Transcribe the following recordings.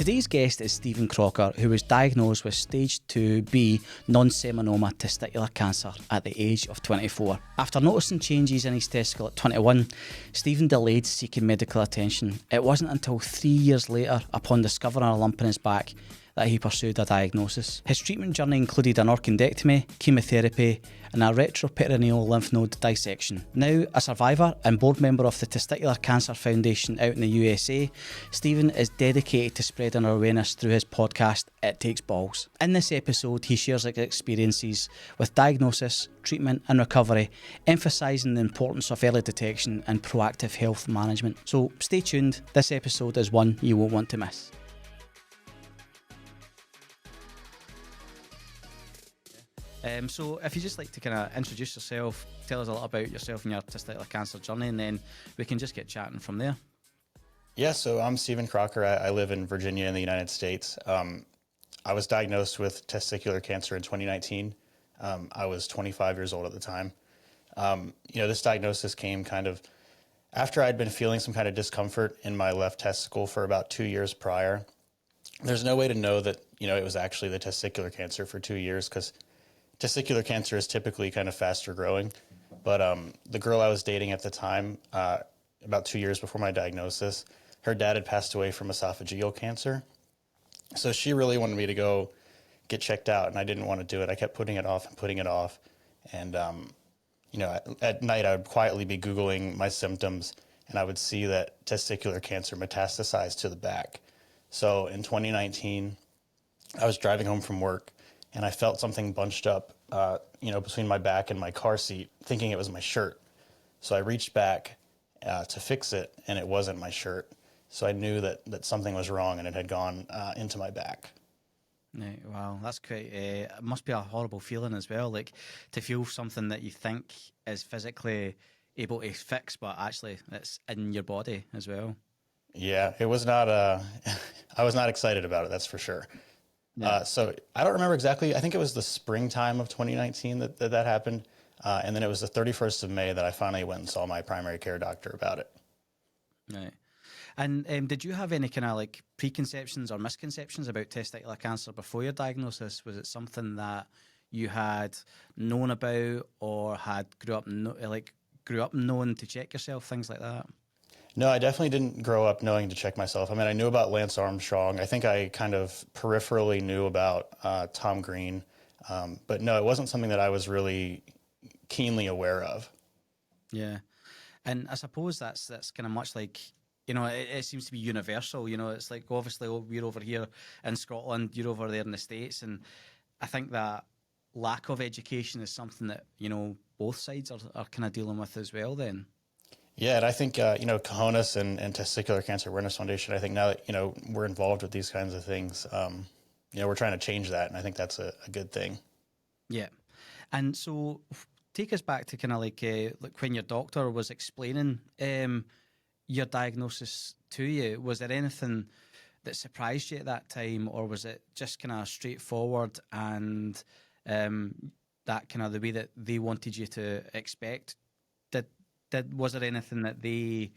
Today's guest is Steven Crocker, who was diagnosed with stage 2B non-seminoma testicular cancer at the age of 24. After noticing changes in his testicle at 21, Steven delayed seeking medical attention. It wasn't until 3 years later, upon discovering a lump in his back, that he pursued a diagnosis. His treatment journey included an orchiectomy, chemotherapy, and a retroperitoneal lymph node dissection. Now a survivor and board member of the Testicular Cancer Foundation out in the USA, Steven is dedicated to spreading awareness through his podcast, It Takes Balls. In this episode, he shares his experiences with diagnosis, treatment and recovery, emphasising the importance of early detection and proactive health management. So stay tuned, this episode is one you won't want to miss. So if you just like to kind of introduce yourself, tell us a little about yourself and your testicular cancer journey, and then we can just get chatting from there. Yeah, so I'm Steven Crocker. I live in Virginia in the United States. I was diagnosed with testicular cancer in 2019. I was 25 years old at the time. This diagnosis came kind of after I'd been feeling some kind of discomfort in my left testicle for about 2 years prior. There's no way to know that, it was actually the testicular cancer for 2 years because testicular cancer is typically kind of faster growing, but the girl I was dating at the time, about 2 years before my diagnosis, her dad had passed away from esophageal cancer. So she really wanted me to go get checked out, and I didn't want to do it. I kept putting it off. And, at night I would quietly be Googling my symptoms, and I would see that testicular cancer metastasized to the back. So in 2019, I was driving home from work, and I felt something bunched up, between my back and my car seat, thinking it was my shirt. So I reached back to fix it, and it wasn't my shirt. So I knew that something was wrong, and it had gone into my back. Right, wow, that's quite, it must be a horrible feeling as well, like to feel something that you think is physically able to fix, but actually it's in your body as well. Yeah, it was not, I was not excited about it, that's for sure. Yeah. So I don't remember exactly. I think it was the springtime of 2019 that happened. And then it was the 31st of May that I finally went and saw my primary care doctor about it. Right. And did you have any kind of like preconceptions or misconceptions about testicular cancer before your diagnosis? Was it something that you had known about or had grew up knowing to check yourself, things like that? No, I definitely didn't grow up knowing to check myself. I mean, I knew about Lance Armstrong. I think I kind of peripherally knew about Tom Green. But no, it wasn't something that I was really keenly aware of. Yeah. And I suppose that's kind of much like, it seems to be universal. It's like, obviously, we're over here in Scotland, you're over there in the States. And I think that lack of education is something that, both sides are kind of dealing with as well then. Yeah, and I think, Cahonas and Testicular Cancer Awareness Foundation, I think now that, we're involved with these kinds of things, we're trying to change that, and I think that's a good thing. Yeah. And so take us back to kind of like when your doctor was explaining your diagnosis to you. Was there anything that surprised you at that time, or was it just kind of straightforward and that kind of the way that they wanted you to expect? Was there anything that they,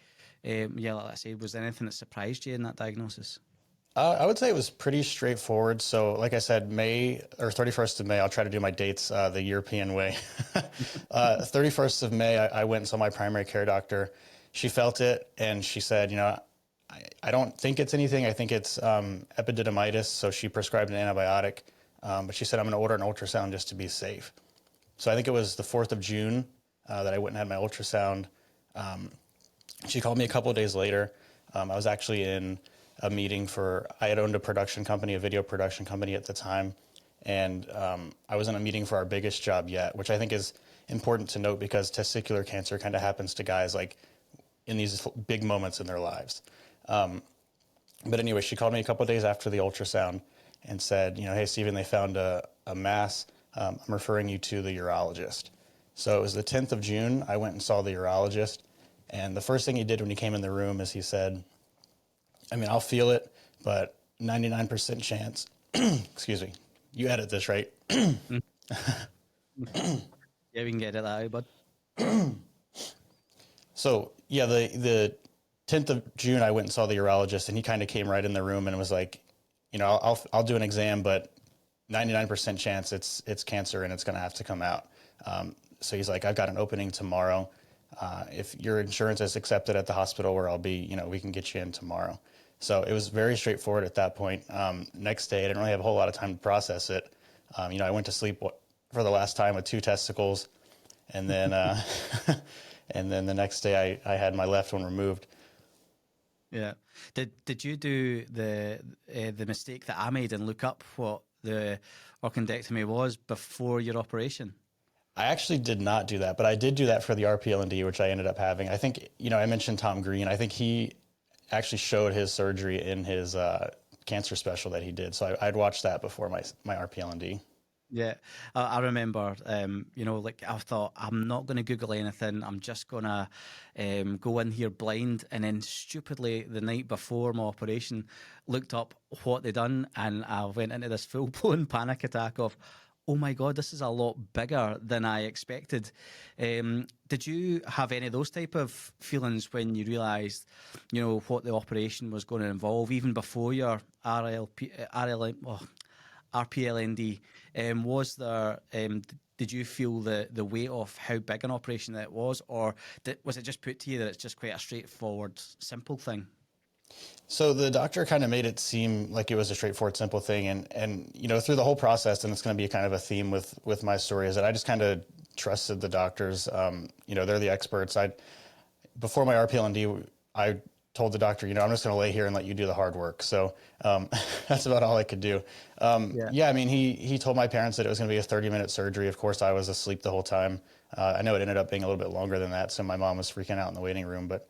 like I said, was there anything that surprised you in that diagnosis? I would say it was pretty straightforward. So like I said, 31st of May, I'll try to do my dates the European way. 31st of May, I went and saw my primary care doctor. She felt it, and she said, I don't think it's anything. I think it's epididymitis. So she prescribed an antibiotic. But she said, I'm going to order an ultrasound just to be safe. So I think it was the 4th of June that I went and had my ultrasound. She called me a couple of days later. I was actually in a meeting I had owned a video production company at the time. And I was in a meeting for our biggest job yet, which I think is important to note because testicular cancer kind of happens to guys like in these big moments in their lives. But anyway, she called me a couple of days after the ultrasound and said, hey, Steven, they found a mass. I'm referring you to the urologist. So it was the 10th of June. I went and saw the urologist. And the first thing he did when he came in the room is he said, I'll feel it, but 99% chance, excuse me, you edit this, right? Yeah, we can get it out, bud. So, yeah, the 10th of June, I went and saw the urologist, and he kind of came right in the room and was like, I'll do an exam, but 99% chance it's cancer and it's going to have to come out. So he's like, I've got an opening tomorrow. If your insurance is accepted at the hospital where I'll be, we can get you in tomorrow. So it was very straightforward at that point. Next day, I didn't really have a whole lot of time to process it. I went to sleep for the last time with 2 testicles, and then and then the next day I had my left one removed. Yeah. Did you do the mistake that I made and look up what the orchiectomy was before your operation? I actually did not do that, but I did do that for the RPLND, which I ended up having. I think, I mentioned Tom Green. I think he actually showed his surgery in his cancer special that he did. So I'd watched that before my RPLND. Yeah, I remember, like I thought, I'm not going to Google anything. I'm just going to go in here blind. And then stupidly, the night before my operation, looked up what they'd done. And I went into this full-blown panic attack of, oh my God, this is a lot bigger than I expected. Did you have any of those type of feelings when you realised, what the operation was going to involve, even before your RPLND? Was there? Did you feel the weight of how big an operation that was, or was it just put to you that it's just quite a straightforward, simple thing? So the doctor kind of made it seem like it was a straightforward, simple thing, and through the whole process, and it's going to be kind of a theme with my story, is that I just kind of trusted the doctors. They're the experts. Before my RPLND, I told the doctor, I'm just going to lay here and let you do the hard work. So that's about all I could do. I mean, he told my parents that it was going to be a 30-minute surgery. Of course, I was asleep the whole time. I know it ended up being a little bit longer than that, so my mom was freaking out in the waiting room, but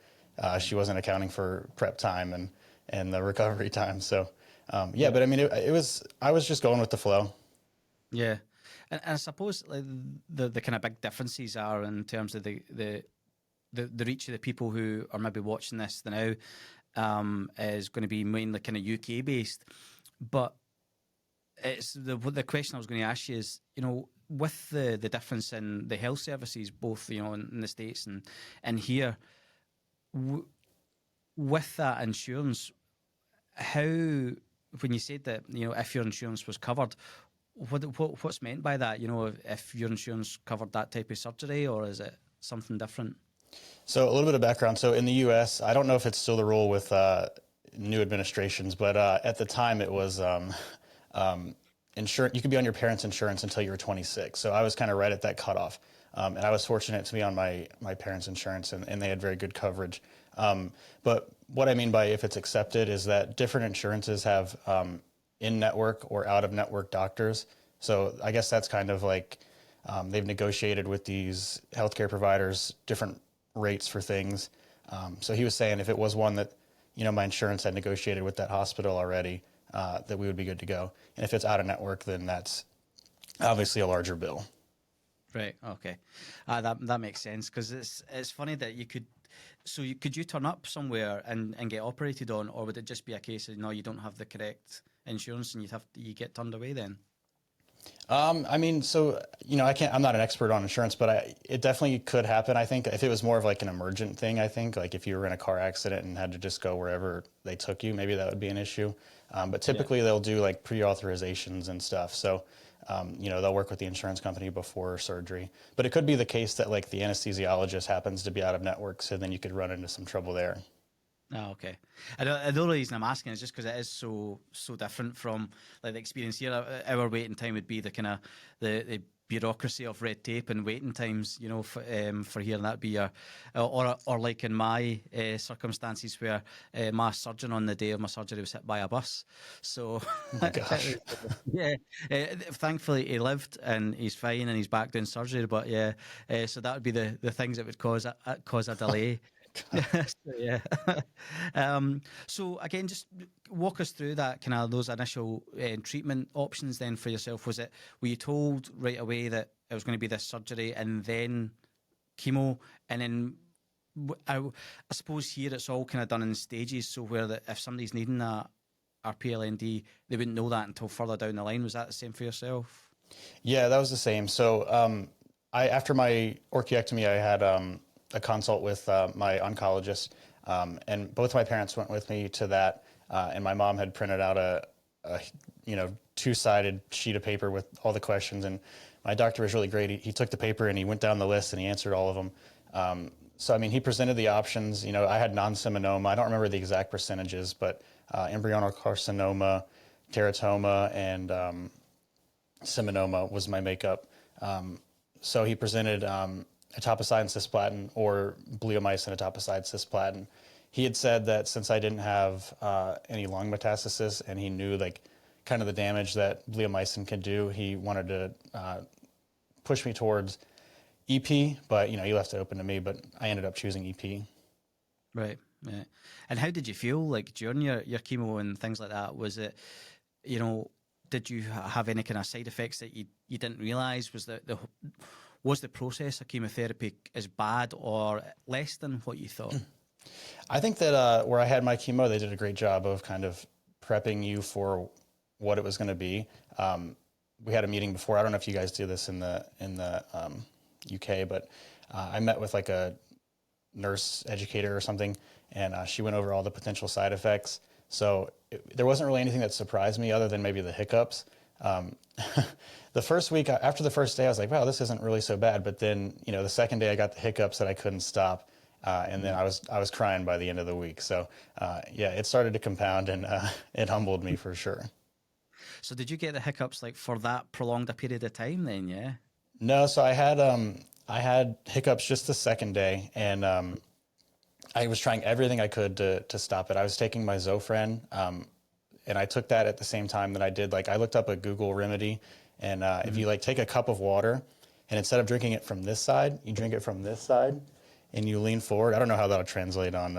she wasn't accounting for prep time and the recovery time. So, but I mean, I was just going with the flow. Yeah. And I suppose like, the kind of big differences are in terms of the reach of the people who are maybe watching this now is going to be mainly kind of UK based. But it's the question I was going to ask you is, with the difference in the health services, both, in the States and here, with that insurance, how, when you said that, if your insurance was covered, what's meant by that? If your insurance covered that type of surgery, or is it something different? So a little bit of background. So in the U.S., I don't know if it's still the rule with new administrations, but at the time it was insurance. You could be on your parents' insurance until you were 26. So I was kind of right at that cutoff. And I was fortunate to be on my parents' insurance, and they had very good coverage. But what I mean by if it's accepted is that different insurances have in-network or out-of-network doctors. So I guess that's kind of like they've negotiated with these healthcare providers different rates for things. So he was saying if it was one that, my insurance had negotiated with that hospital already, that we would be good to go. And if it's out-of-network, then that's obviously a larger bill. Right. Okay. That makes sense, because it's funny that you could. So could you turn up somewhere and get operated on, or would it just be a case of no, you don't have the correct insurance and you get turned away then? I mean, so, I'm not an expert on insurance, but it definitely could happen. I think if it was more of like an emergent thing, I think like if you were in a car accident and had to just go wherever they took you, maybe that would be an issue. But typically they'll do like pre-authorizations and stuff. So, they'll work with the insurance company before surgery, but it could be the case that like the anesthesiologist happens to be out of network. So then you could run into some trouble there. Oh, okay. The only reason I'm asking is just because it is so different from like the experience here. Our waiting time would be the kind of the bureaucracy of red tape and waiting times, for here, and that'd be or like in my circumstances where my surgeon on the day of my surgery was hit by a bus. So, Oh my gosh. yeah, thankfully he lived and he's fine and he's back doing surgery. But yeah, so that would be the things that would cause a delay. So, yeah. So again, just walk us through that kind of those initial treatment options then for yourself. Were you told right away that it was going to be this surgery and then chemo, and then I suppose here it's all kind of done in stages. So where that if somebody's needing that RPLND, they wouldn't know that until further down the line. Was that the same for yourself? Yeah, that was the same. So after my orchiectomy, I had a consult with my oncologist, and both my parents went with me to that, and my mom had printed out a two-sided sheet of paper with all the questions, and my doctor was really great. He took the paper and he went down the list and he answered all of them. So I mean, he presented the options. I had non-seminoma. I don't remember the exact percentages, but embryonal carcinoma, teratoma, and seminoma was my makeup. So he presented etoposide and cisplatin, or bleomycin etoposide cisplatin. He had said that since I didn't have any lung metastasis, and he knew like kind of the damage that bleomycin can do, he wanted to push me towards EP, but he left it open to me, but I ended up choosing EP. Right. Yeah. And how did you feel like during your chemo and things like that? Was it, did you have any kind of side effects that you didn't realize? Was the process of chemotherapy as bad or less than what you thought? I think that where I had my chemo, they did a great job of kind of prepping you for what it was going to be. We had a meeting before. I don't know if you guys do this in the UK, but I met with like a nurse educator or something, and she went over all the potential side effects. So there wasn't really anything that surprised me other than maybe the hiccups. The first week, after the first day, I was like, wow, this isn't really so bad. But then, the second day I got the hiccups that I couldn't stop. And then I was crying by the end of the week. So it started to compound, and it humbled me for sure. So did you get the hiccups like for that prolonged a period of time then? Yeah. No, so I had hiccups just the second day, and I was trying everything I could to stop it. I was taking my Zofran, and I took that at the same time that I did. Like I looked up a Google remedy, and if you like take a cup of water, and instead of drinking it from this side, you drink it from this side, and you lean forward. I don't know how that'll translate on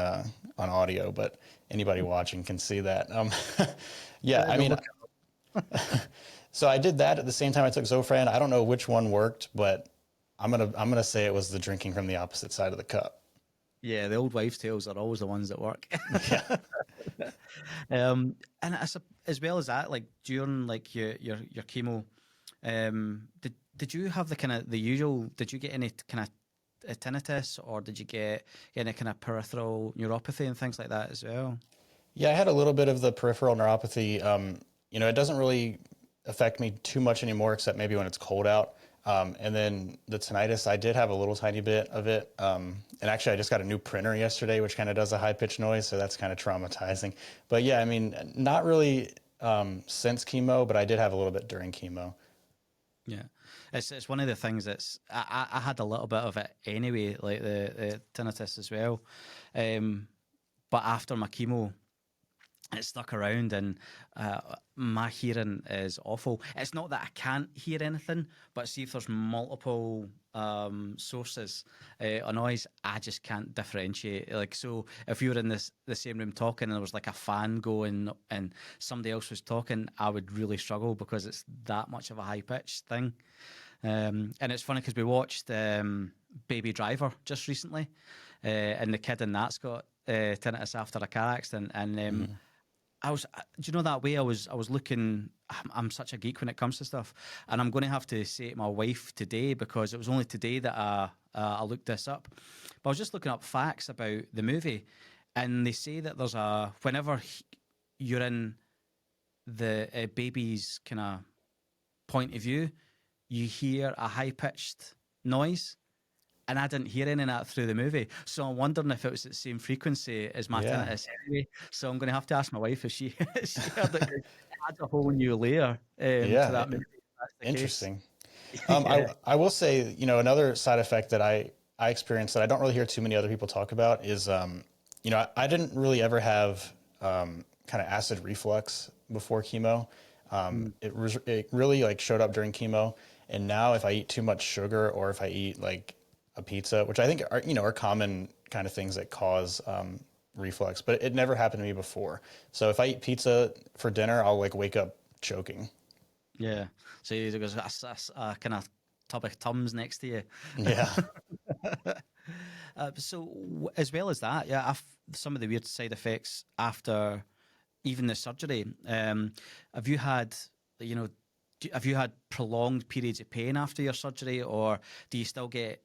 audio, but anybody watching can see that. I mean. So I did that at the same time I took Zofran. I don't know which one worked, but I'm gonna say it was the drinking from the opposite side of the cup. Yeah, the old wives' tales are always the ones that work. Yeah. And as well as that, like during like your chemo, did you have the usual? Did you get any kind of tinnitus, or did you get any kind of peripheral neuropathy and things like that as well? Yeah, I had a little bit of the peripheral neuropathy. It doesn't really affect me too much anymore, except maybe when it's cold out. And then the tinnitus, I did have a little tiny bit of it. And actually, I just got a new printer yesterday, which kind of does a high-pitched noise, so that's kind of traumatizing. But yeah, I mean, not really since chemo, but I did have a little bit during chemo. Yeah, it's one of the things that's I had a little bit of it anyway, like the tinnitus as well. But after my chemo, it stuck around, and my hearing is awful. It's not that I can't hear anything, but see if there's multiple sources of noise, I just can't differentiate. Like, so if you were in the same room talking and there was like a fan going and somebody else was talking, I would really struggle because it's that much of a high-pitched thing. And it's funny because we watched Baby Driver just recently, and the kid in that's got tinnitus after a car accident, and I was, do you know that way I was looking, I'm such a geek when it comes to stuff, and I'm going to have to say to my wife today, because it was only today that I looked this up, but I was just looking up facts about the movie, and they say that there's whenever you're in the baby's kind of point of view, you hear a high-pitched noise. And I didn't hear any of that through the movie. So I'm wondering if it was the same frequency as my tinnitus anyway. So I'm going to have to ask my wife if she heard it. It adds a whole new layer to that movie. Interesting. I will say, another side effect that I experienced that I don't really hear too many other people talk about is, I didn't really ever have kind of acid reflux before chemo. It really like showed up during chemo. And now if I eat too much sugar, or if I eat like a pizza, which I think are common kind of things that cause reflux, but it never happened to me before. So if I eat pizza for dinner, I'll like wake up choking. Yeah. So there's a kind of tub of Tums next to you. Yeah. So as well as that, some of the weird side effects after even the surgery. Have you had, have you had prolonged periods of pain after your surgery, or do you still get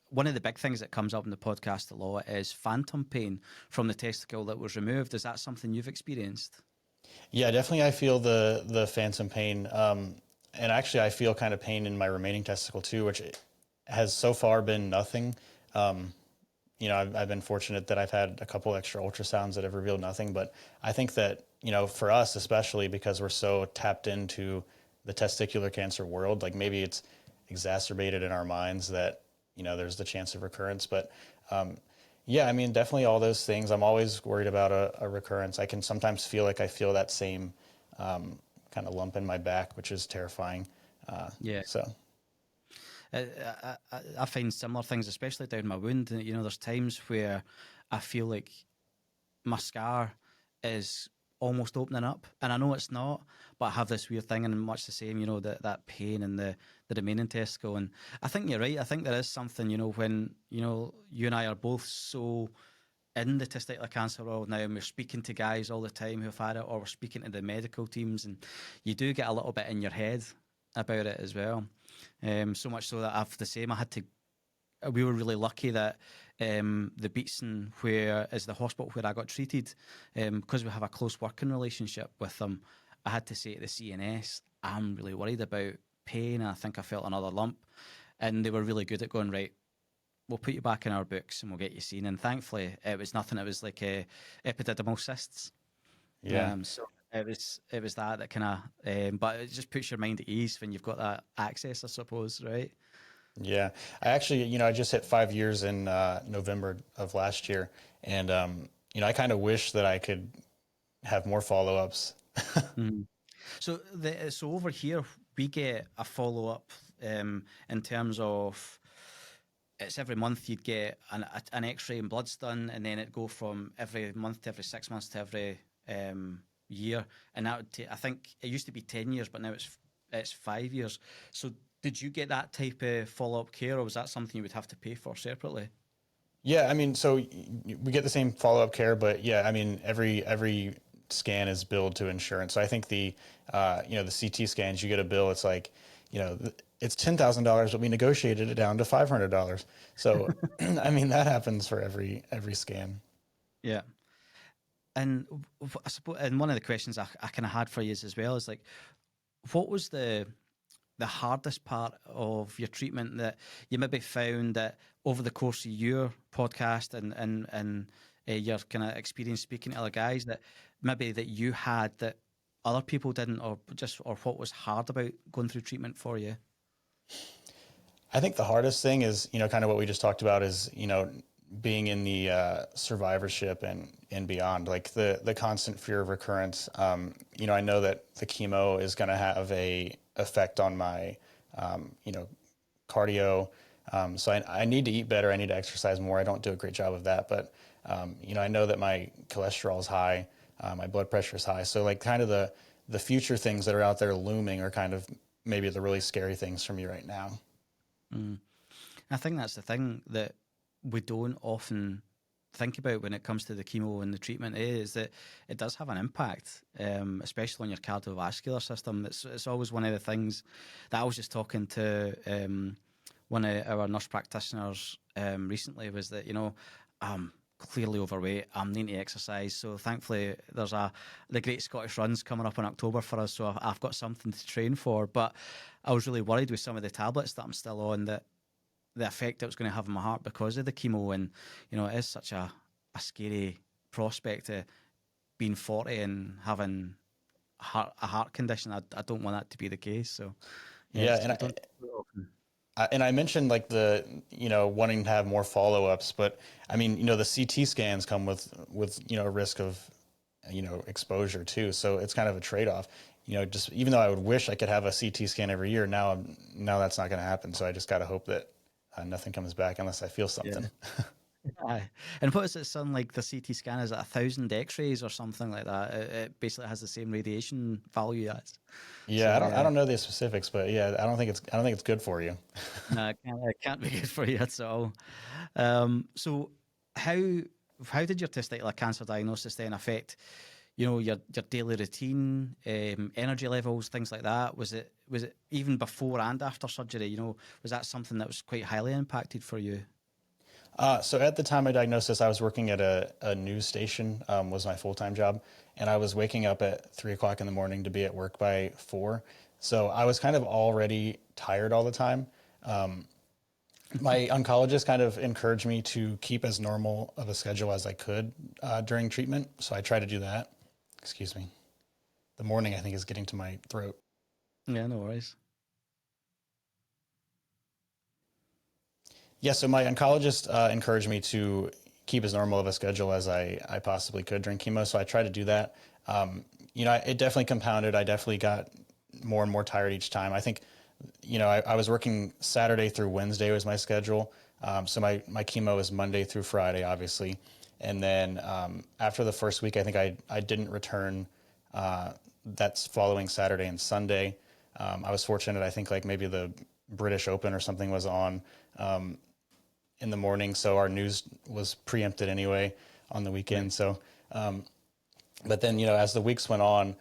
one of the big things that comes up in the podcast a lot is phantom pain from the testicle that was removed? Is that something you've experienced? Yeah, definitely. I feel the phantom pain, and actually, I feel kind of pain in my remaining testicle too, which has so far been nothing. Um, I've been fortunate that I've had a couple extra ultrasounds that have revealed nothing, but I think that, for us, especially because we're so tapped into the testicular cancer world, like maybe it's exacerbated in our minds that, there's the chance of recurrence. But yeah, I mean, definitely all those things. I'm always worried about a recurrence. I can sometimes feel like I feel that same kind of lump in my back, which is terrifying. Yeah. So. I find similar things, especially down my wound. There's times where I feel like my scar is almost opening up, and I know it's not, but I have this weird thing, and much the same, that pain in the remaining testicle. And I think you're right. I think there is something, when you and I are both so in the testicular cancer world now, and we're speaking to guys all the time who've had it, or we're speaking to the medical teams, and you do get a little bit in your head about it as well. So much so that I've the same. I had to. We were really lucky that the Beatson, where is the hospital where I got treated, because we have a close working relationship with them. I had to say to the CNS, I'm really worried about pain. I think I felt another lump, and they were really good at going, right, we'll put you back in our books and we'll get you seen. And thankfully, it was nothing. It was like epididymal cysts. Yeah. So it was that kind of, but it just puts your mind at ease when you've got that access, I suppose, right? Yeah, I actually, I just hit 5 years in November of last year, and I kind of wish that I could have more follow-ups. Mm. So over here we get a follow up in terms of it's every month you'd get an X-ray and bloods done, and then it go from every month to every 6 months to every year, and that would take. I think it used to be 10 years, but now it's 5 years. So did you get that type of follow up care, or was that something you would have to pay for separately? Yeah, I mean, so we get the same follow-up care, but yeah, I mean, every scan is billed to insurance. So I think the CT scans, you get a bill, it's like, it's $10,000, but we negotiated it down to $500. So, I mean, that happens for every scan. Yeah. And I suppose, and one of the questions I kind of had for you as well is like, what was the hardest part of your treatment that you maybe found that over the course of your podcast and your kind of experience speaking to other guys that maybe that you had that other people didn't, or what was hard about going through treatment for you? I think the hardest thing is, kind of what we just talked about is, being in the survivorship and beyond, like the constant fear of recurrence. I know that the chemo is going to have a effect on my, cardio. So I need to eat better. I need to exercise more. I don't do a great job of that, but I know that my cholesterol is high, my blood pressure is high. So like kind of the future things that are out there looming are kind of maybe the really scary things for me right now. Mm. I think that's the thing that we don't often think about when it comes to the chemo and the treatment is that it does have an impact, especially on your cardiovascular system. It's always one of the things that I was just talking to one of our nurse practitioners recently was that, I'm clearly overweight. I'm needing to exercise. So thankfully there's the Great Scottish Run's coming up in October for us. So I've got something to train for. But I was really worried with some of the tablets that I'm still on that the effect it was going to have on my heart because of the chemo. And, it is such a scary prospect of being 40 and having a heart condition. I don't want that to be the case. So, yeah, Yeah, we don't. Often. and I mentioned like the wanting to have more follow-ups, but I mean the CT scans come with risk of exposure too, so it's kind of a trade-off. Just even though I would wish I could have a CT scan every year, now that's not going to happen. So I just got to hope that nothing comes back unless I feel Yeah. something. Aye. And what is it, son? Like the CT scan is at 1,000 X-rays or something like that. It basically has the same radiation value as. Yeah, So I yeah, don't know the specifics, but yeah, I don't think it's good for you. no, it can't be good for you at all. So how how did your testicular cancer diagnosis then affect, your daily routine, energy levels, things like that? Was it even before and after surgery? Was that something that was quite highly impacted for you? So at the time of my diagnosis, I was working at a news station, was my full-time job. And I was waking up at 3 o'clock in the morning to be at work by 4. So I was kind of already tired all the time. My oncologist kind of encouraged me to keep as normal of a schedule as I could during treatment. So I try to do that. Excuse me. The morning, I think, is getting to my throat. Yeah, no worries. Yeah, so my oncologist encouraged me to keep as normal of a schedule as I possibly could during chemo. So I tried to do that. It definitely compounded. I definitely got more and more tired each time. I think, I was working Saturday through Wednesday was my schedule. So my chemo was Monday through Friday, obviously. And then after the first week, I think I didn't return that's following Saturday and Sunday. I was fortunate. I think like maybe the British Open or something was on in the morning, so our news was preempted anyway on the weekend. So, but then as the weeks went on,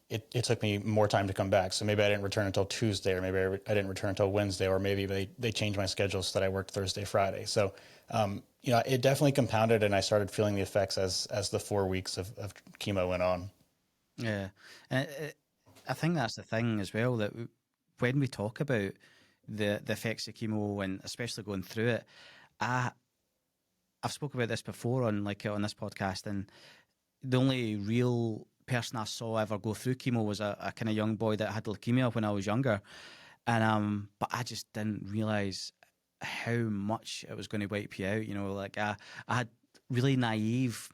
it took me more time to come back. So maybe I didn't return until Tuesday, or maybe I didn't return until Wednesday, or maybe they changed my schedule so that I worked Thursday, Friday. So, it definitely compounded, and I started feeling the effects as the 4 weeks of chemo went on. Yeah, and I think that's the thing as well, that when we talk about the effects of chemo, and especially going through it, I've spoken about this before on this podcast, and the only real person I saw ever go through chemo was a kind of young boy that had leukemia when I was younger, and but I just didn't realize how much it was going to wipe you out. I had really naive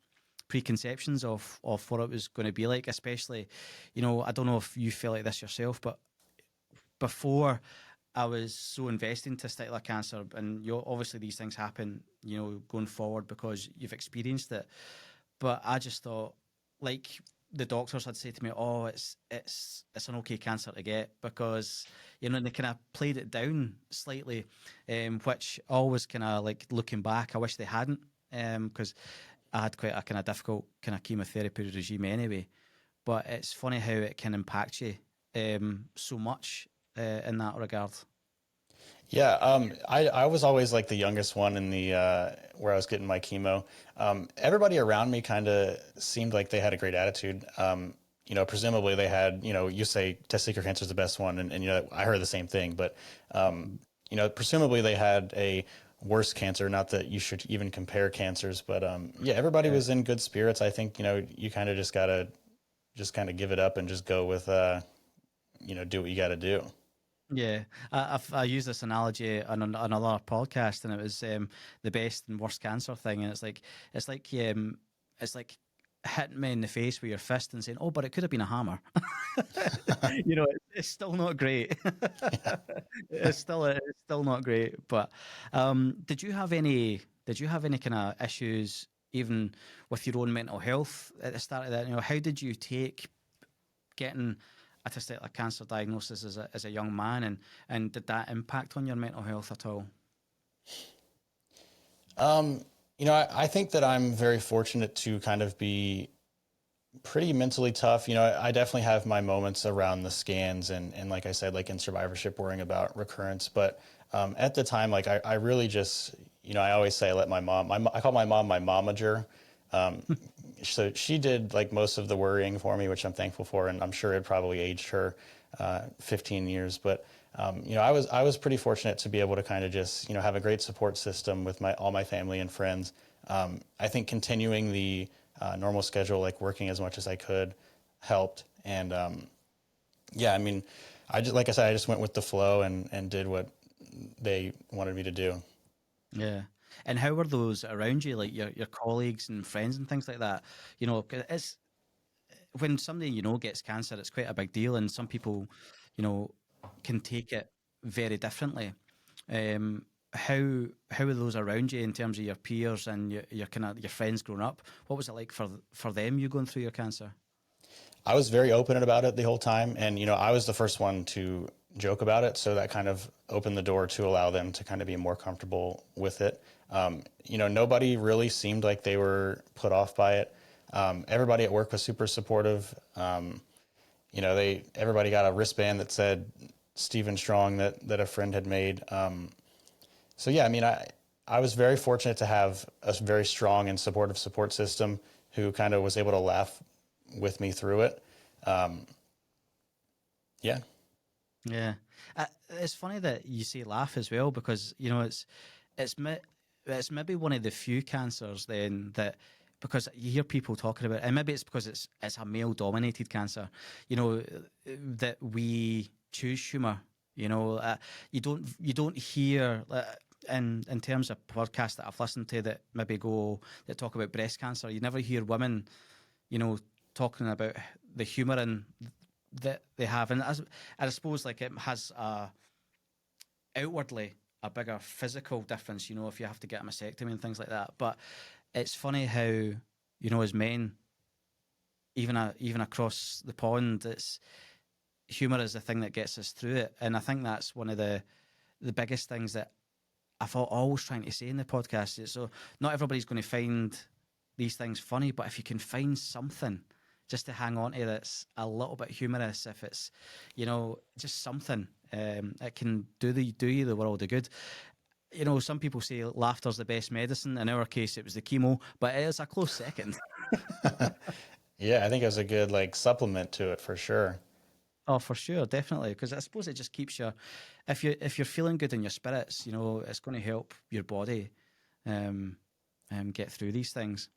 preconceptions of what it was going to be like, especially, I don't know if you feel like this yourself, but before I was so invested in testicular cancer, and obviously these things happen, going forward because you've experienced it. But I just thought, like, the doctors had said to me, "Oh, it's an okay cancer to get," because they kind of played it down slightly, which always kind of, like, looking back, I wish they hadn't, because I had quite a kind of difficult kind of chemotherapy regime anyway. But it's funny how it can impact you so much in that regard. Yeah, I was always like the youngest one in the where I was getting my chemo. Everybody around me kind of seemed like they had a great attitude. Presumably they had, you say testicular cancer is the best one, and I heard the same thing, but presumably they had a worse cancer. Not that you should even compare cancers, but yeah, everybody was in good spirits. I think you kind of just gotta give it up and just go with do what you got to do. Yeah, I use this analogy on a lot of podcasts, and it was the best and worst cancer thing, and it's like hitting me in the face with your fist and saying, "Oh, but it could have been a hammer." It's still not great. It's still not great. But did you have any kind of issues even with your own mental health at the start of that? How did you take getting a testicular cancer diagnosis as a young man, and did that impact on your mental health at all? I think that I'm very fortunate to kind of be pretty mentally tough. I definitely have my moments around the scans and like I said, like in survivorship, worrying about recurrence. But at the time, like I really just, I always say I let I call my mom my momager. So she did like most of the worrying for me, which I'm thankful for, and I'm sure it probably aged her 15 years. But I was pretty fortunate to be able to kind of just have a great support system with all my family and friends. I think continuing the normal schedule, like working as much as I could, helped. And yeah, I mean, like I said, I just went with the flow and did what they wanted me to do. Yeah. And how were those around you, like your colleagues and friends and things like that? 'Cause it's when somebody gets cancer, it's quite a big deal, and some people, you know, can take it very differently. How are those around you in terms of your peers and your kind of your friends growing up? What was it like for them, you going through your cancer? I was very open about it the whole time. And, I was the first one to joke about it. So that kind of opened the door to allow them to kind of be more comfortable with it. Nobody really seemed like they were put off by it. Everybody at work was super supportive. Everybody got a wristband that said Steven Strong that a friend had made. So yeah, I mean, I was very fortunate to have a very strong and supportive support system who kind of was able to laugh with me through it. Yeah. Yeah, it's funny that you say laugh as well, because it's mi- it's maybe one of the few cancers then that, because you hear people talking about, and maybe it's because it's a male dominated cancer, that we choose humor. You don't hear. In terms of podcasts that I've listened to that maybe that talk about breast cancer, you never hear women, talking about the humour in that they have, and I suppose like it has outwardly a bigger physical difference, if you have to get a mastectomy and things like that. But it's funny how, as men, even across the pond, it's humour is the thing that gets us through it, and I think that's one of the biggest things that I've always trying to say in the podcast. So not everybody's going to find these things funny, but if you can find something just to hang on to that's a little bit humorous, if it's, just something, it can do you the world of good. Some people say laughter's the best medicine. In our case, it was the chemo, but it is a close second. Yeah, I think it was a good like supplement to it for sure. Oh, for sure, definitely, because I suppose it just keeps if you're feeling good in your spirits, it's going to help your body, um, get through these things.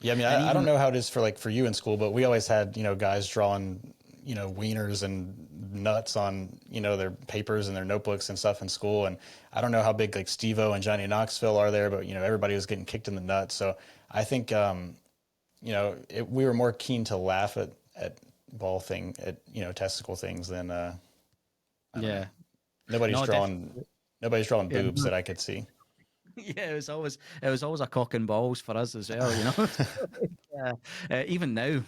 Yeah, I mean, And I don't even know how it is for you in school, but we always had, guys drawing, wieners and nuts on, their papers and their notebooks and stuff in school. And I don't know how big like Steve-O and Johnny Knoxville are there, but, everybody was getting kicked in the nuts. So I think, we were more keen to laugh at testicle things than, I don't know. yeah, Nobody's no, drawing, definitely, nobody's drawing yeah, boobs no. that I could see. Yeah, it was always a cock and balls for us as well. Yeah. Even now,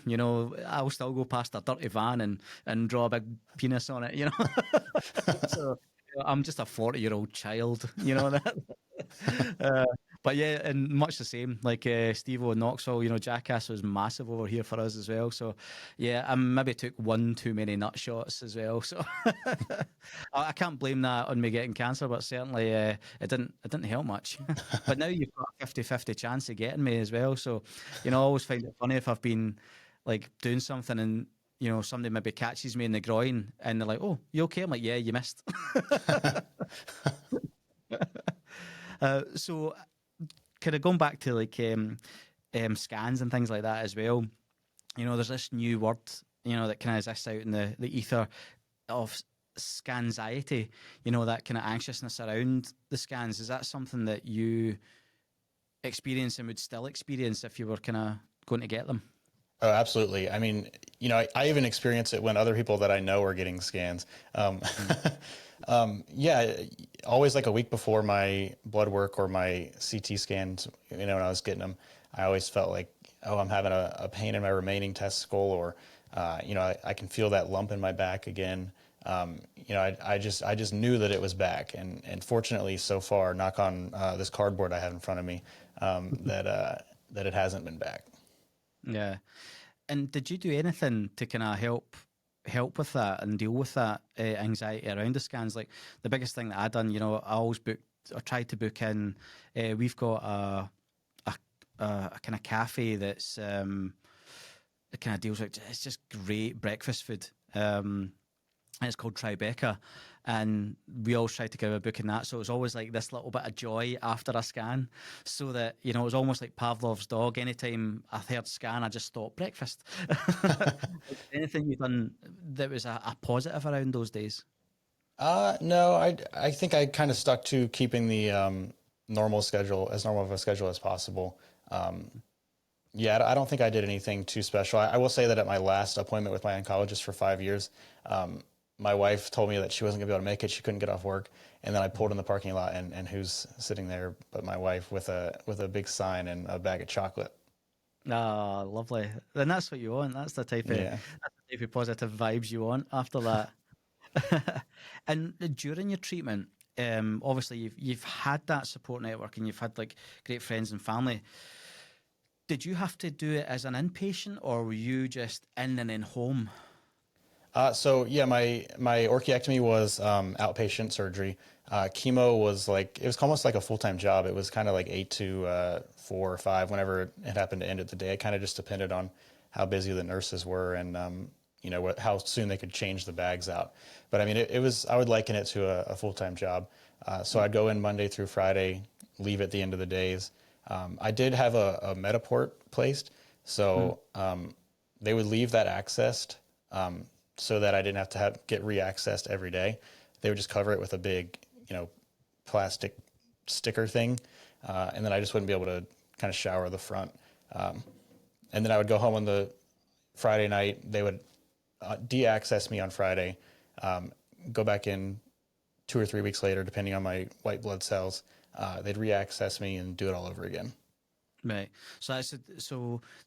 I'll still go past a dirty van and draw a big penis on it. So I'm just a 40-year-old child. That. Uh, but yeah, and much the same, like Steve-O and Knoxville, Jackass was massive over here for us as well. So yeah, I maybe took one too many nut shots as well. So I can't blame that on me getting cancer, but certainly it didn't help much. But now you've got a 50-50 chance of getting me as well. So, I always find it funny if I've been like doing something and somebody maybe catches me in the groin and they're like, "Oh, you okay?" I'm like, "Yeah, you missed." So kind of going back to like scans and things like that as well. There's this new word, that kind of exists out in the ether of scanxiety. That kind of anxiousness around the scans. Is that something that you experience and would still experience if you were kind of going to get them? Oh, absolutely. I mean, I even experience it when other people that I know are getting scans. Mm. Yeah, always like a week before my blood work or my CT scans, when I was getting them, I always felt like, oh, I'm having a pain in my remaining testicle, or, I can feel that lump in my back again. I just knew that it was back. And fortunately, so far, knock on this cardboard I have in front of me, that it hasn't been back. Yeah. And did you do anything to kind of help with that and deal with that anxiety around the scans? Like the biggest thing that I done, I always booked or tried to book in. We've got a kind of cafe that's it kind of deals with. It's just great breakfast food. And it's called Tribeca, and we always tried to get a booking that. So it was always like this little bit of joy after a scan, so that it was almost like Pavlov's dog. Anytime I heard scan, I just thought breakfast. Anything you've done that was a positive around those days? No, I think I kind of stuck to keeping the normal of a schedule as possible. Yeah, I don't think I did anything too special. I will say that at my last appointment with my oncologist for 5 years, my wife told me that she wasn't gonna be able to make it. She couldn't get off work, and then I pulled in the parking lot, and who's sitting there but my wife with a big sign and a bag of chocolate. Ah, lovely. Then that's what you want. Yeah. That's the type of positive vibes you want after that. And during your treatment, obviously you've had that support network and you've had like great friends and family. Did you have to do it as an inpatient, or were you just in and then home? So yeah, my orchiectomy was outpatient surgery. Chemo was like, it was almost like a full-time job. It was kind of like 8 to 4 or 5, whenever it happened to end of the day. It kind of just depended on how busy the nurses were and how soon they could change the bags out. But I mean, it was, I would liken it to a full-time job. So I'd go in Monday through Friday, leave at the end of the days. I did have a Metaport placed, so they would leave that accessed, so that I didn't have to get re-accessed every day. They would just cover it with a big, plastic sticker thing, and then I just wouldn't be able to kind of shower the front. And then I would go home on the Friday night. They would de-access me on Friday, go back in 2 or 3 weeks later, depending on my white blood cells. They'd re-access me and do it all over again. Right. So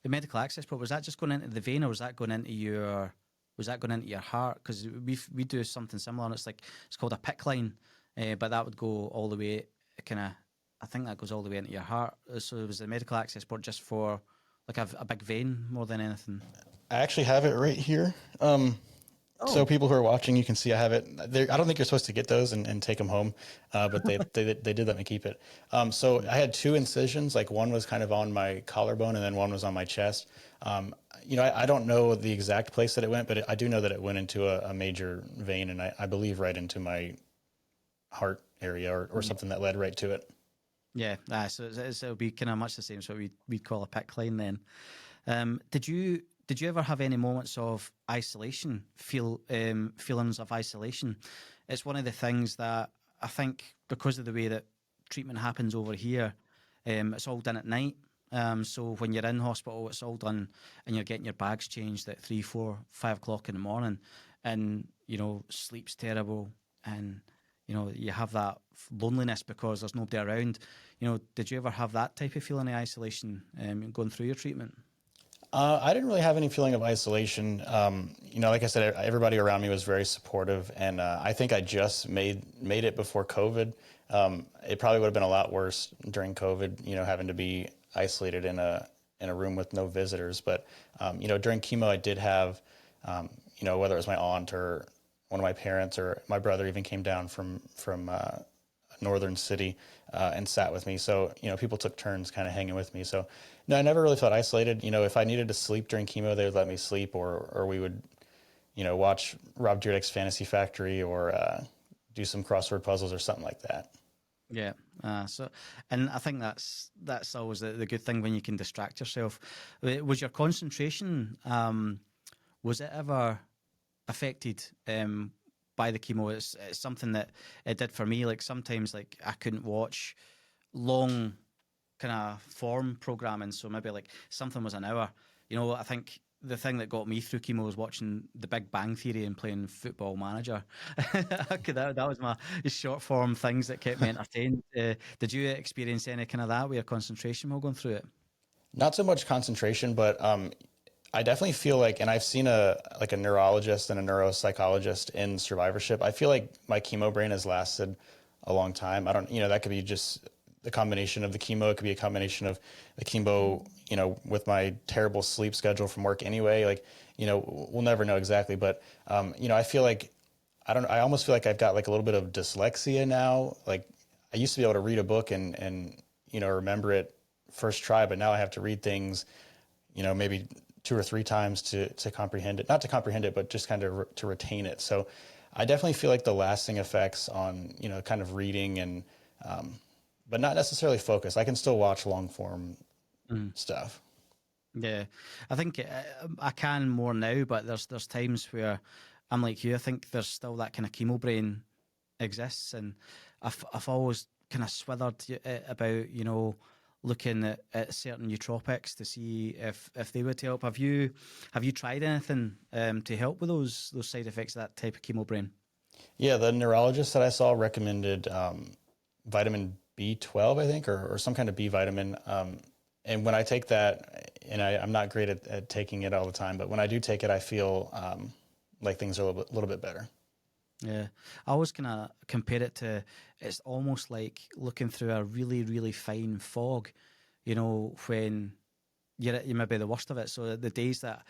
the medical access port, was that just going into the vein, or was that going into your heart? Because we do something similar, and it's called a PICC line, but that would go all the way I think that goes all the way into your heart. So it was the medical access port just for like a big vein more than anything. I actually have it right here. So people who are watching, you can see I have it. I don't think you're supposed to get those and take them home, but they did let me keep it. So I had 2 incisions. Like, one was kind of on my collarbone, and then one was on my chest. I don't know the exact place that it went, but I do know that it went into a major vein, and I believe right into my heart area or something that led right to it. Yeah, so it'll be kind of much the same. So we'd call a PICC line then. Did you ever have any moments of isolation, feelings of isolation? It's one of the things that I think, because of the way that treatment happens over here, it's all done at night. So when you're in hospital, it's all done, and you're getting your bags changed at 3, 4, 5 o'clock in the morning, and sleep's terrible, and you have that loneliness because there's nobody around. Did you ever have that type of feeling of isolation going through your treatment? I didn't really have any feeling of isolation. Like I said, everybody around me was very supportive, and I think I just made it before COVID. It probably would have been a lot worse during COVID, having to be isolated in a room with no visitors. But during chemo, I did have, whether it was my aunt or one of my parents or my brother even came down from a northern city and sat with me. So people took turns kind of hanging with me. So no, I never really felt isolated. If I needed to sleep during chemo, they would let me sleep, or we would watch Rob Dyrdek's Fantasy Factory or do some crossword puzzles or something like that. Yeah. And I think that's always the good thing when you can distract yourself. Was your concentration, was it ever affected by the chemo? It's something that it did for me. Like, sometimes, like, I couldn't watch long kind of form programming. So maybe like something was an hour. I think the thing that got me through chemo was watching The Big Bang Theory and playing Football Manager. that was my short form things that kept me entertained. Did you experience any kind of that with your concentration while going through it? Not so much concentration, but I definitely feel like, and I've seen a neurologist and a neuropsychologist in survivorship. I feel like my chemo brain has lasted a long time. I don't, that could be just the combination of the chemo. It could be a combination of the chemo, with my terrible sleep schedule from work anyway. Like, we'll never know exactly, but I feel like, I almost feel like I've got like a little bit of dyslexia now. Like, I used to be able to read a book and remember it first try, but now I have to read things, maybe 2 or 3 times to comprehend it. Not to comprehend it, but just kind of to retain it. So I definitely feel like the lasting effects on, kind of reading and, but not necessarily focus. I can still watch long form stuff. Yeah, I think I can more now, but there's times where I'm like you. I think there's still that kind of chemo brain exists, and I've always kind of swithered about looking at certain nootropics to see if they would help. Have you tried anything to help with those side effects of that type of chemo brain? Yeah, the neurologist that I saw recommended vitamin B12, I think, or some kind of B vitamin. And when I take that, and I'm not great at taking it all the time, but when I do take it, I feel like things are a little bit better. Yeah, I always kind of compare it to, it's almost like looking through a really, really fine fog, when you may be the worst of it. So the days that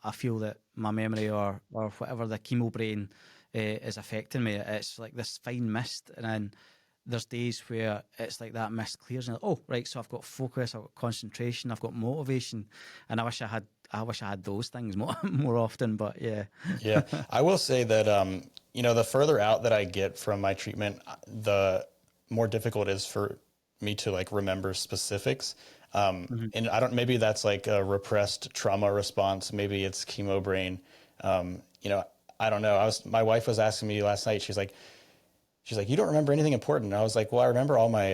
I feel that my memory or whatever the chemo brain is affecting me. It's like this fine mist, and then there's days where it's like that mist clears, and oh right, so I've got focus, I've got concentration, I've got motivation, and I wish I had those things more often. But yeah, Yeah, I will say that the further out that I get from my treatment, the more difficult it is for me to like remember specifics. And I don't, maybe that's like a repressed trauma response. Maybe it's chemo brain. I don't know. My wife was asking me last night. She's like, you don't remember anything important. And I was like, well, I remember all my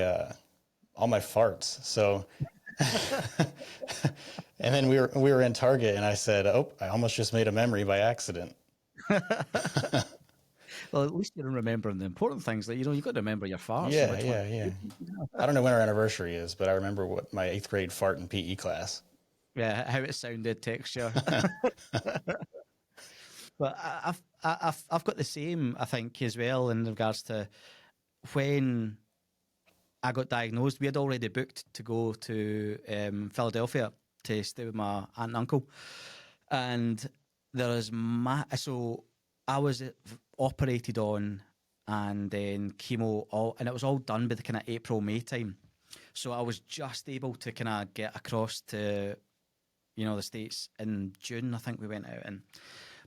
farts. So, and then we were in Target, and I said, oh, I almost just made a memory by accident. well, at least you're remembering the important things. That you've got to remember your farts. Yeah. I don't know when our anniversary is, but I remember what my 8th grade fart in PE class. Yeah, how it sounded, texture. But I've got the same, I think, as well in regards to when I got diagnosed. We had already booked to go to Philadelphia to stay with my aunt and uncle, and so I was operated on, and then chemo, and it was all done by the kind of April-May time. So I was just able to kind of get across to the States in June. I think we went out in,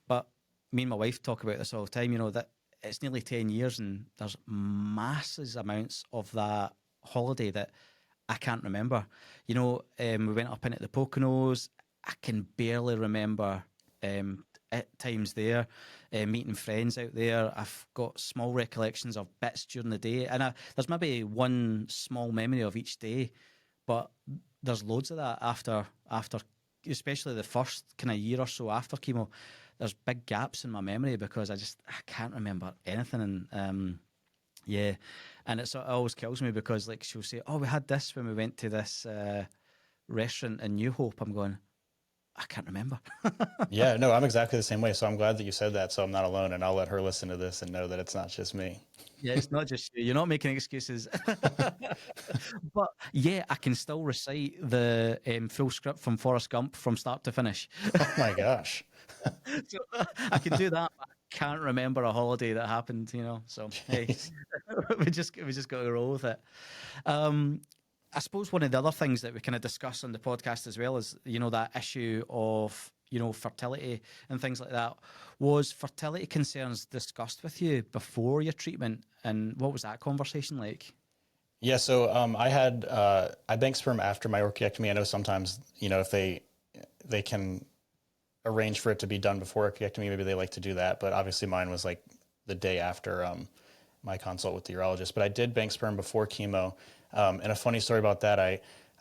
but me and my wife talk about this all the time, that it's nearly 10 years and there's masses amounts of that holiday that I can't remember. We went up in at the Poconos. I can barely remember at times there, meeting friends out there. I've got small recollections of bits during the day, and there's maybe one small memory of each day, but there's loads of that after especially the first kind of year or so after chemo. There's big gaps in my memory because I can't remember anything. And yeah, and it always kills me because like she'll say, oh, we had this when we went to this restaurant in New Hope. I'm going, I can't remember. Yeah, no, I'm exactly the same way. So I'm glad that you said that, so I'm not alone, and I'll let her listen to this and know that it's not just me. Yeah, it's not just you. You're not making excuses. But yeah, I can still recite the full script from Forrest Gump from start to finish. Oh my gosh. So I can do that, but I can't remember a holiday that happened, So hey, we just got to roll with it. I suppose one of the other things that we kind of discuss on the podcast as well is, that issue of, fertility and things like that. Was fertility concerns discussed with you before your treatment, and what was that conversation like? Yeah, so I banked sperm after my orchiectomy. I know sometimes, if they can arrange for it to be done before orchiectomy, maybe they like to do that. But obviously mine was like the day after my consult with the urologist. But I did bank sperm before chemo. And a funny story about that,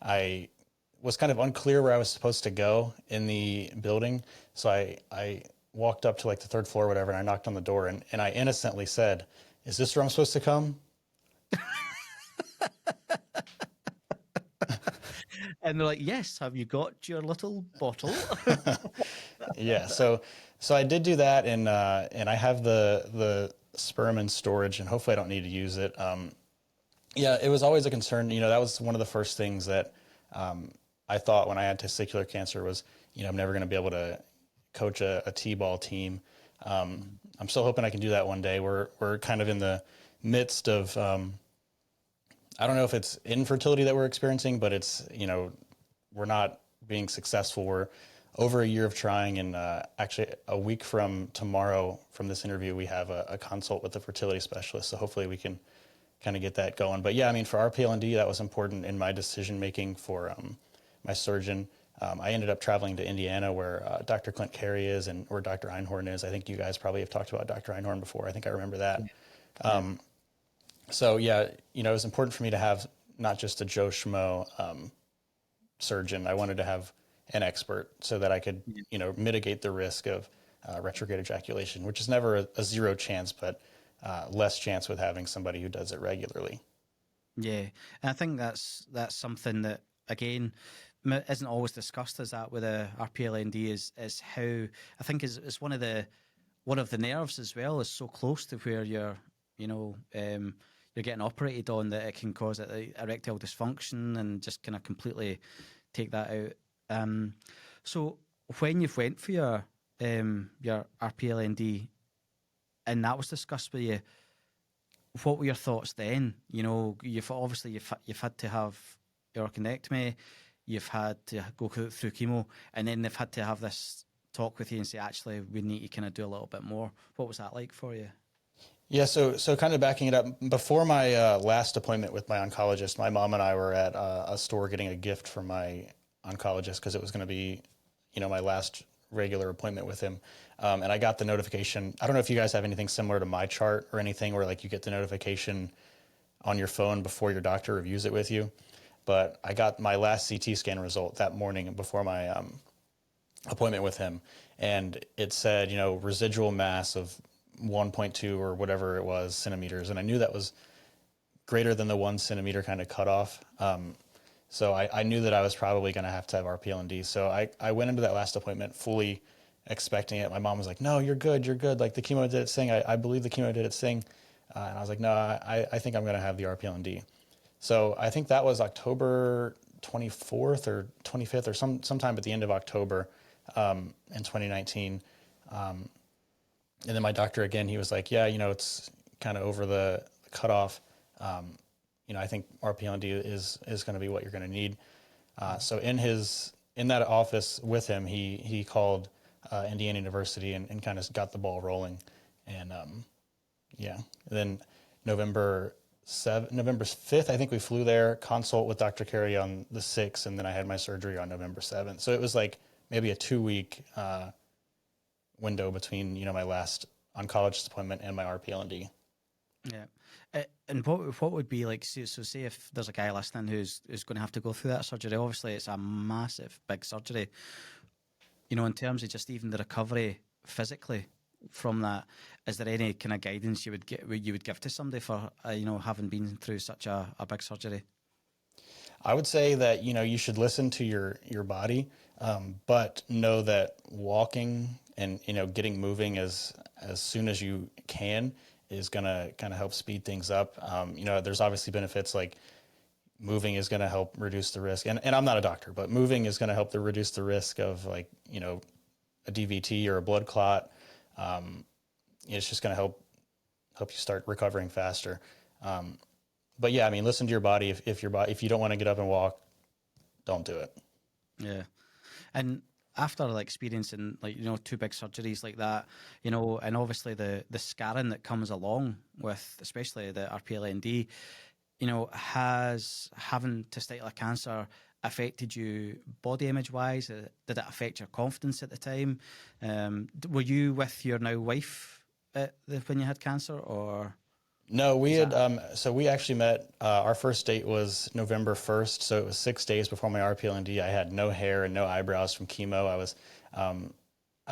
I was kind of unclear where I was supposed to go in the building. So I walked up to like the 3rd floor or whatever, and I knocked on the door, and I innocently said, is this where I'm supposed to come? And they're like, yes, have you got your little bottle? Yeah. So I did do that, and I have the sperm in storage, and hopefully I don't need to use it. Yeah, it was always a concern. That was one of the first things that I thought when I had testicular cancer was, I'm never going to be able to coach a T-ball team. I'm still hoping I can do that one day. We're kind of in the midst of, I don't know if it's infertility that we're experiencing, but it's, we're not being successful. We're over a year of trying, and actually a week from tomorrow from this interview, we have a consult with a fertility specialist. So hopefully we can kind of get that going. But yeah, I mean, for RPLND, that was important in my decision making for my surgeon. I ended up traveling to Indiana where Dr. Clint Carey is and where Dr. Einhorn is. I think you guys probably have talked about Dr. Einhorn before. I think I remember that. Yeah. So yeah, it was important for me to have not just a Joe Schmo surgeon. I wanted to have an expert so that I could, mitigate the risk of retrograde ejaculation, which is never a zero chance, but less chance with having somebody who does it regularly. Yeah, and I think that's something that again isn't always discussed as that with a RPLND is how I think is one of the nerves as well is so close to where you're you're getting operated on that it can cause erectile dysfunction and just kind of completely take that out. So when you went for your RPLND and that was discussed with you, what were your thoughts then? You know, you've had to have your orchiectomy, you've had to go through chemo, and then they've had to have this talk with you and say, actually, we need to kind of do a little bit more. What was that like for you? Yeah, so kind of backing it up, before my last appointment with my oncologist, my mom and I were at a store getting a gift from my oncologist because it was going to be, my last regular appointment with him. And I got the notification. I don't know if you guys have anything similar to my chart or anything where like you get the notification on your phone before your doctor reviews it with you. But I got my last CT scan result that morning before my appointment with him. And it said, residual mass of 1.2 or whatever it was centimeters. And I knew that was greater than the 1 centimeter kind of cutoff. So I knew that I was probably going to have RPLND. So I went into that last appointment fully expecting it. My mom was like, no, you're good. You're good. Like the chemo did its thing. I believe the chemo did its thing. And I was like, no, I think I'm going to have the RPLND. So I think that was October 24th or 25th or sometime at the end of October in 2019. And then my doctor, again, he was like, yeah, it's kind of over the cutoff. I think RPLND is going to be what you're going to need. So in that office with him, he called Indiana University and kind of got the ball rolling. And then November 5th, I think we flew there, consult with Dr. Carey on the 6th, and then I had my surgery on November 7th. So it was like maybe a 2-week window between, my last oncologist appointment and my RPLND. Yeah. And what would be like, so say if there's a guy listening who's going to have to go through that surgery, obviously it's a massive, big surgery, in terms of just even the recovery physically from that, is there any kind of guidance you would give to somebody for, having been through such a big surgery? I would say that, you should listen to your body, but know that walking and, getting moving as soon as you can is going to kind of help speed things up. There's obviously benefits like moving is going to help reduce the risk. And I'm not a doctor, but moving is going to help to reduce the risk of like, a DVT or a blood clot. It's just going to help you start recovering faster. But yeah, listen to your body. If you don't want to get up and walk, don't do it. Yeah. And after like experiencing like, 2 big surgeries like that, and obviously the scarring that comes along with, especially the RPLND, has having testicular cancer affected you body image wise? Did it affect your confidence at the time? Were you with your now wife when you had cancer, or? No, we actually met, our first date was November 1st. So it was 6 days before my RPLND. I had no hair and no eyebrows from chemo. I was, I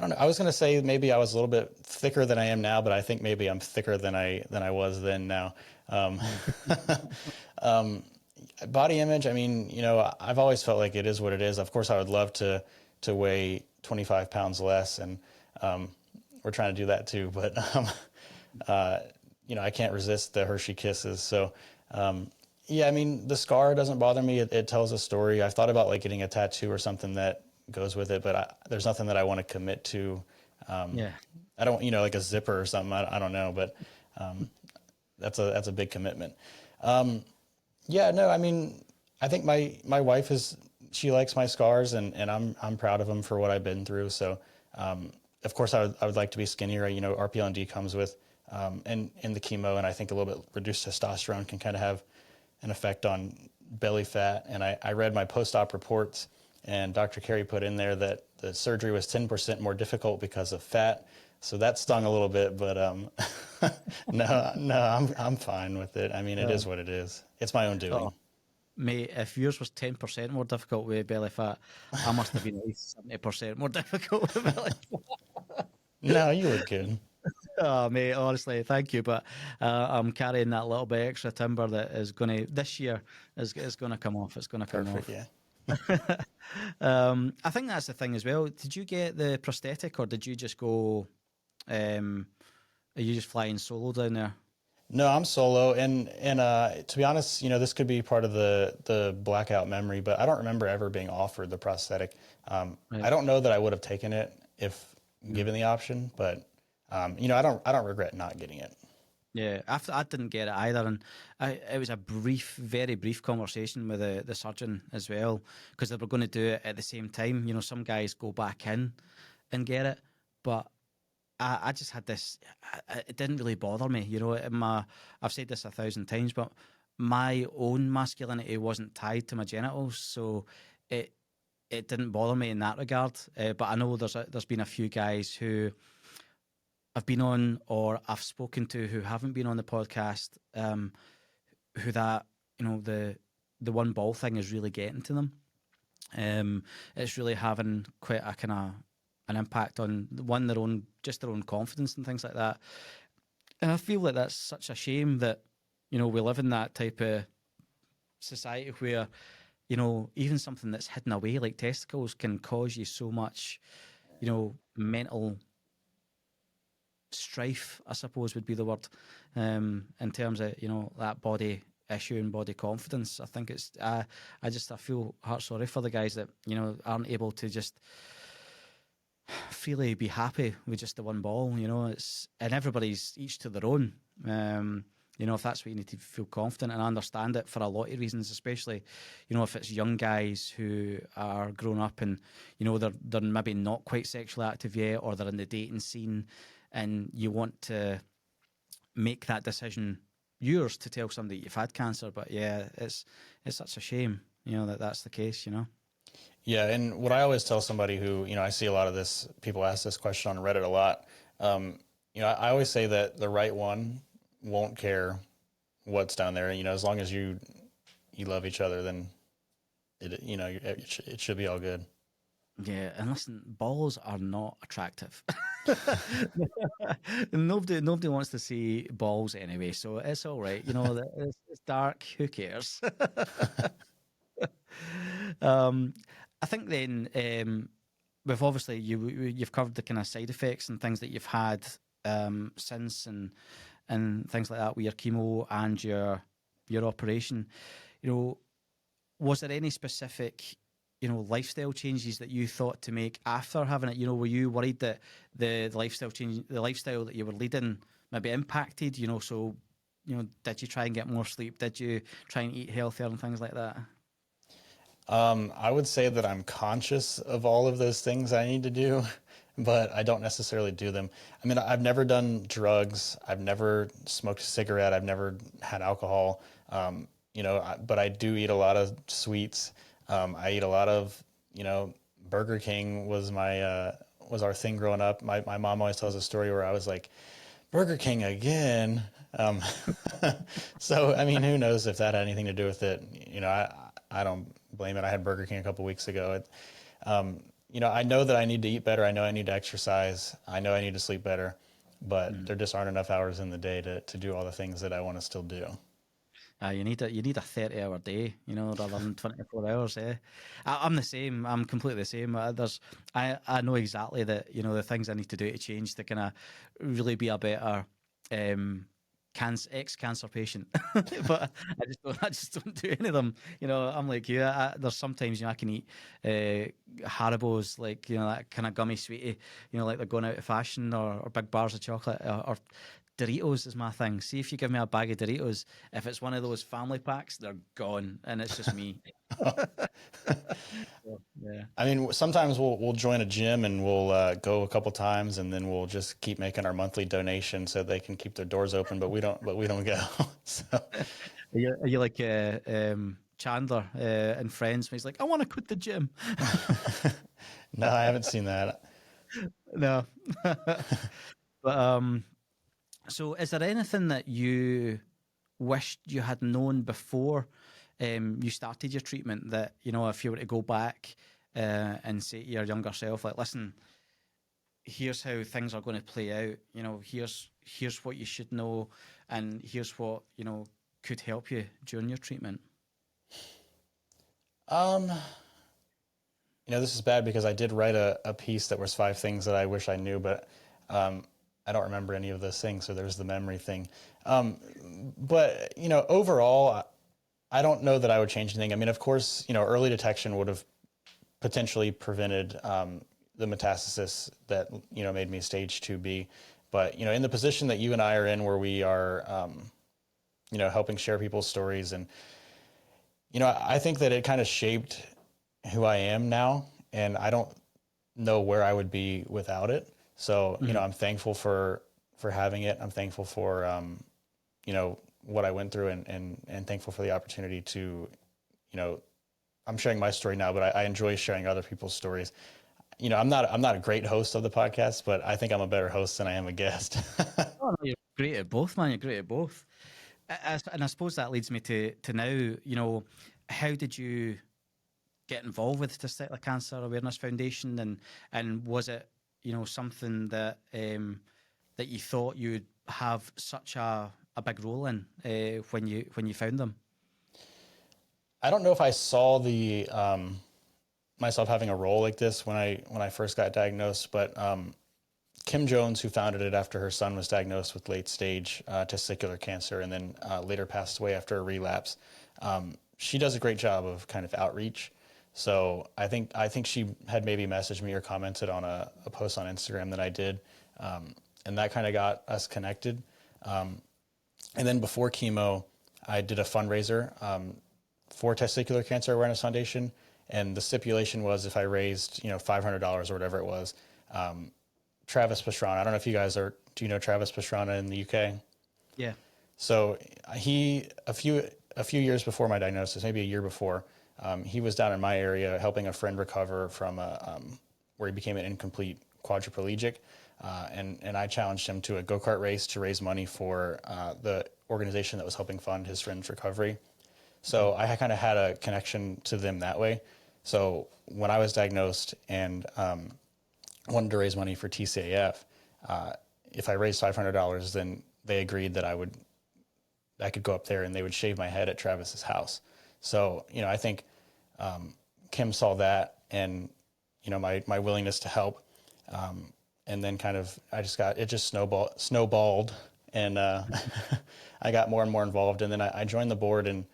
don't know. I was going to say maybe I was a little bit thicker than I am now, but I think maybe I'm thicker than I was then now. Body image. I've always felt like it is what it is. Of course, I would love to weigh 25 pounds less, and we're trying to do that too. But I can't resist the Hershey kisses. So, the scar doesn't bother me. It tells a story. I've thought about like getting a tattoo or something that goes with it, but there's nothing that I want to commit to. I don't, like a zipper or something. I don't know, but that's a big commitment. I think my wife she likes my scars, and I'm proud of them for what I've been through. So, of course I would like to be skinnier. RPLND comes with, and the chemo, and I think a little bit reduced testosterone can kind of have an effect on belly fat. And I read my post-op reports, and Dr. Carey put in there that the surgery was 10% more difficult because of fat. So that stung a little bit, but no, I'm fine with it. It is what it is. It's my own doing. Oh, mate, if yours was 10% more difficult with belly fat, I must have been at least 70% more difficult with belly fat. No, you look good. Oh, mate, honestly, thank you. But I'm carrying that little bit extra timber that is going to, this year, is going to come off. It's going to come Perfect, off. yeah. I think that's the thing as well. Did you get the prosthetic, or did you just go, are you just flying solo down there? No, I'm solo, and to be honest, this could be part of the blackout memory, but I don't remember ever being offered the prosthetic. Right. I don't know that I would have taken it if Yeah. given the option, but I don't regret not getting it. Yeah, after I didn't get it either, and it was a brief, very brief conversation with the surgeon as well, because they were going to do it at the same time. Some guys go back in and get it, but I just had this. It didn't really bother me. I've said this 1,000 times, but my own masculinity wasn't tied to my genitals, so it it didn't bother me in that regard. But I know there's been a few guys who I've been on or I've spoken to who haven't been on the podcast, who that the one ball thing is really getting to them. It's really having quite a kind of an impact on their own confidence and things like that. And I feel like that's such a shame that we live in that type of society where even something that's hidden away like testicles can cause you so much mental strife, I suppose would be the word, in terms of that body issue and body confidence. I think I feel heart sorry for the guys that aren't able to just freely be happy with just the one ball. And everybody's each to their own. If that's what you need to feel confident, and I understand it for a lot of reasons, especially if it's young guys who are grown up and they're maybe not quite sexually active yet, or they're in the dating scene, and you want to make that decision yours to tell somebody you've had cancer. But yeah, it's such a shame that's the case. Yeah, and what I always tell somebody who, I see a lot of this, people ask this question on Reddit a lot. I always say that the right one won't care what's down there. As long as you love each other, then it should be all good. Yeah, and listen, balls are not attractive. Nobody wants to see balls anyway, so it's all right. It's dark. Who cares? I think then we've obviously you've covered the kind of side effects and things that you've had since and things like that with your chemo and your operation. Was there any specific lifestyle changes that you thought to make after having it? Were you worried that the lifestyle that you were leading maybe impacted? So did you try and get more sleep? Did you try and eat healthier and things like that? I would say that I'm conscious of all of those things I need to do, but I don't necessarily do them. I mean, I've never done drugs. I've never smoked a cigarette. I've never had alcohol. But I do eat a lot of sweets. I eat a lot of, Burger King was was our thing growing up. My mom always tells a story where I was like, Burger King again. So, I mean, who knows if that had anything to do with it? I don't blame it. I had Burger King a couple weeks ago. I know that I need to eat better. I know I need to exercise. I know I need to sleep better, but there just aren't enough hours in the day to do all the things that I want to still do. You need a 30-hour day, rather than 24 hours. I'm the same. I'm completely the same. I know exactly that the things I need to do to change to kind of really be a better ex-cancer patient. But I just don't do any of them. I'm like you. There's sometimes I can eat Haribo's, like that kind of gummy sweetie, like they're going out of fashion, or big bars of chocolate, or Doritos is my thing. See, if you give me a bag of Doritos, if it's one of those family packs, they're gone, and it's just me. So, yeah. I mean, sometimes we'll join a gym and we'll go a couple times, and then we'll just keep making our monthly donation so they can keep their doors open. But we don't go. So Are you like Chandler in Friends when he's like, I want to quit the gym? no, I haven't seen that. No. But so is there anything that you wished you had known before you started your treatment that, if you were to go back and say to your younger self, like, listen, here's how things are going to play out, here's what you should know, and here's what, could help you during your treatment? This is bad because I did write a piece that was 5 things that I wish I knew, but I don't remember any of those things. So there's the memory thing. But overall, I don't know that I would change anything. I mean, of course, early detection would have potentially prevented the metastasis that made me stage 2B. But in the position that you and I are in, where we are, helping share people's stories, and I think that it kind of shaped who I am now, and I don't know where I would be without it. So I'm thankful for having it. I'm thankful for what I went through, and thankful for the opportunity to I'm sharing my story now, but I enjoy sharing other people's stories. I'm not a great host of the podcast, but I think I'm a better host than I am a guest. Oh, no, you're great at both, man. You're great at both. And I suppose that leads me to now, how did you get involved with the Testicular Cancer Awareness Foundation, and was it something that that you thought you'd have such a big role in when you found them? I don't know if I saw the myself having a role like this when I first got diagnosed, but Kim Jones, who founded it after her son was diagnosed with late stage testicular cancer, and then later passed away after a relapse, she does a great job of kind of outreach. So I think she had maybe messaged me or commented on a post on Instagram that I did, and that kind of got us connected. And then before chemo, I did a fundraiser for Testicular Cancer Awareness Foundation, and the stipulation was if I raised $500 or whatever it was. Travis Pastrana, I don't know if you guys do you know Travis Pastrana in the UK? Yeah. So he a few years before my diagnosis, maybe a year before, he was down in my area helping a friend recover from where he became an incomplete quadriplegic, and I challenged him to a go-kart race to raise money for the organization that was helping fund his friend's recovery. So I kind of had a connection to them that way. So when I was diagnosed and wanted to raise money for TCAF, if I raised $500, then they agreed that I could go up there and they would shave my head at Travis's house. So I think Kim saw that, and my willingness to help, and then kind of it just snowballed, and I got more and more involved, and then I joined the board in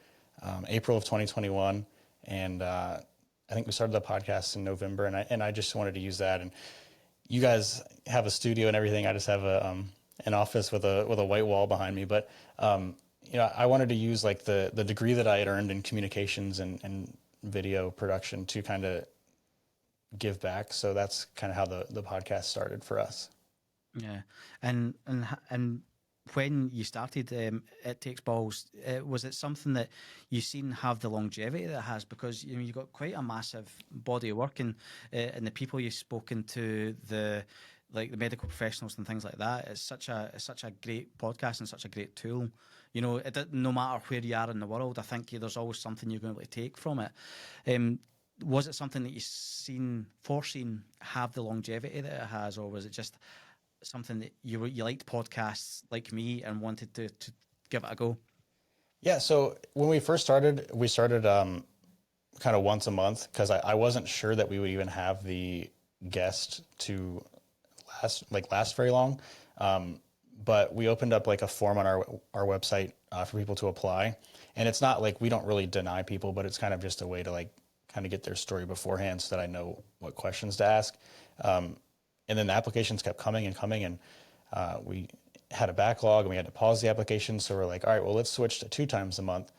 April of 2021, and I think we started the podcast in November, and I just wanted to use that. And you guys have a studio and everything. I just have an office with a white wall behind me, but I wanted to use like the degree that I had earned in communications and video production to kind of give back. So that's kind of how the podcast started for us. Yeah, and when you started It Takes Balls, was it something that you seen have the longevity that it has? Because you've got quite a massive body of work, and the people you've spoken to, the medical professionals and things like that. It's such a great podcast and such a great tool. No matter where you are in the world, I think there's always something you're going to be able to take from it. Was it something that you foreseen have the longevity that it has, or was it just something that you liked podcasts like me and wanted to give it a go? Yeah. So when we first started, we started kind of once a month, because I wasn't sure that we would even have the guest to last very long. But we opened up like a form on our website for people to apply. And it's not like we don't really deny people, but it's kind of just a way to like kind of get their story beforehand so that I know what questions to ask. And then the applications kept coming and coming, and we had a backlog and we had to pause the application. So we're like, all right, well, let's switch to 2 times a month.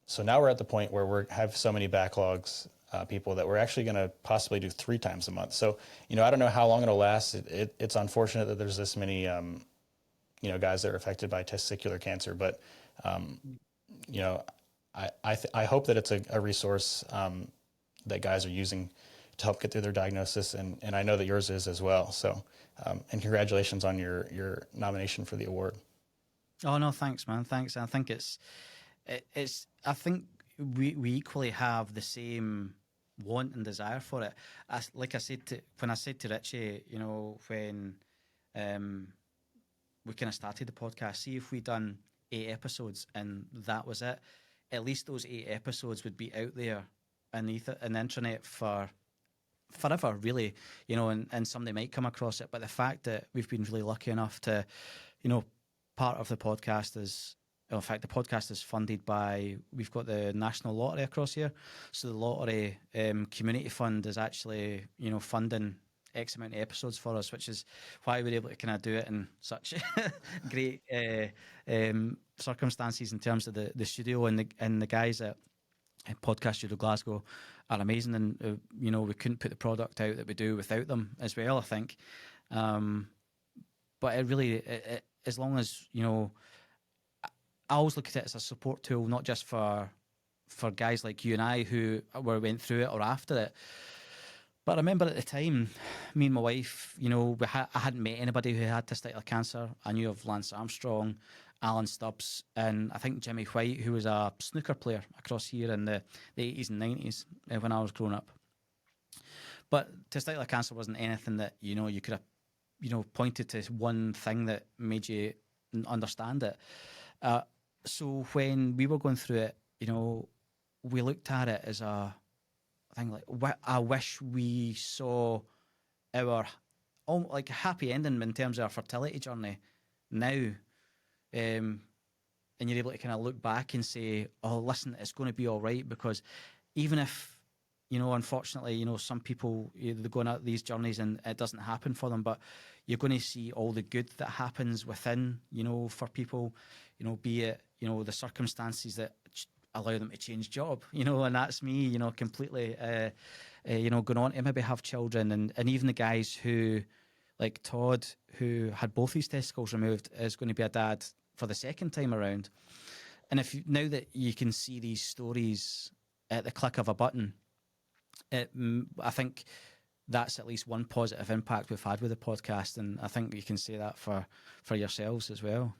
So now we're at the point where we have so many backlogs, people, that we're actually going to possibly do 3 times a month. So, I don't know how long it'll last. It's unfortunate that there's this many, guys that are affected by testicular cancer, but, I hope that it's a resource that guys are using to help get through their diagnosis, and I know that yours is as well. So, and congratulations on your nomination for the award. Oh no, thanks, man. Thanks. I think it's. I think we equally have the same want and desire for it. Like I said when I said to Richie, when we kind of started the podcast, see if we'd done 8 episodes and that was it. At least those 8 episodes would be out there in the internet for forever, really, you know, and somebody might come across it. But the fact that we've been really lucky enough to, you know, part of the podcast is, in fact, the podcast is funded by, we've got the National Lottery across here. So the Lottery Community Fund is actually, you know, funding X amount of episodes for us, which is why we're able to kind of do it in such great circumstances in terms of the studio, and the guys at Podcast Studio Glasgow are amazing, and you know, we couldn't put the product out that we do without them as well, I think. But it really, as long as, you know, I always look at it as a support tool, not just for guys like you and I who went through it or after it. But I remember at the time, me and my wife, you know, I hadn't met anybody who had testicular cancer. I knew of Lance Armstrong, Alan Stubbs, and I think Jimmy White, who was a snooker player across here in the 80s and 90s when I was growing up. But testicular cancer wasn't anything that, you know, you could have, you know, pointed to one thing that made you understand it. So when we were going through it, you know, we looked at it as a thing like, I wish we saw our like happy ending in terms of our fertility journey now. And you're able to kind of look back and say, oh, listen, it's going to be all right, because even if, you know, unfortunately, you know, some people, they're going out these journeys and it doesn't happen for them, but you're going to see all the good that happens within, you know, for people, you know, be it, you know, the circumstances that allow them to change job, you know, and that's me, you know, completely, you know, going on to maybe have children, and even the guys who, like Todd, who had both his testicles removed, is going to be a dad for the second time around. And now that you can see these stories at the click of a button, I think that's at least one positive impact we've had with the podcast, and I think you can say that for yourselves as well.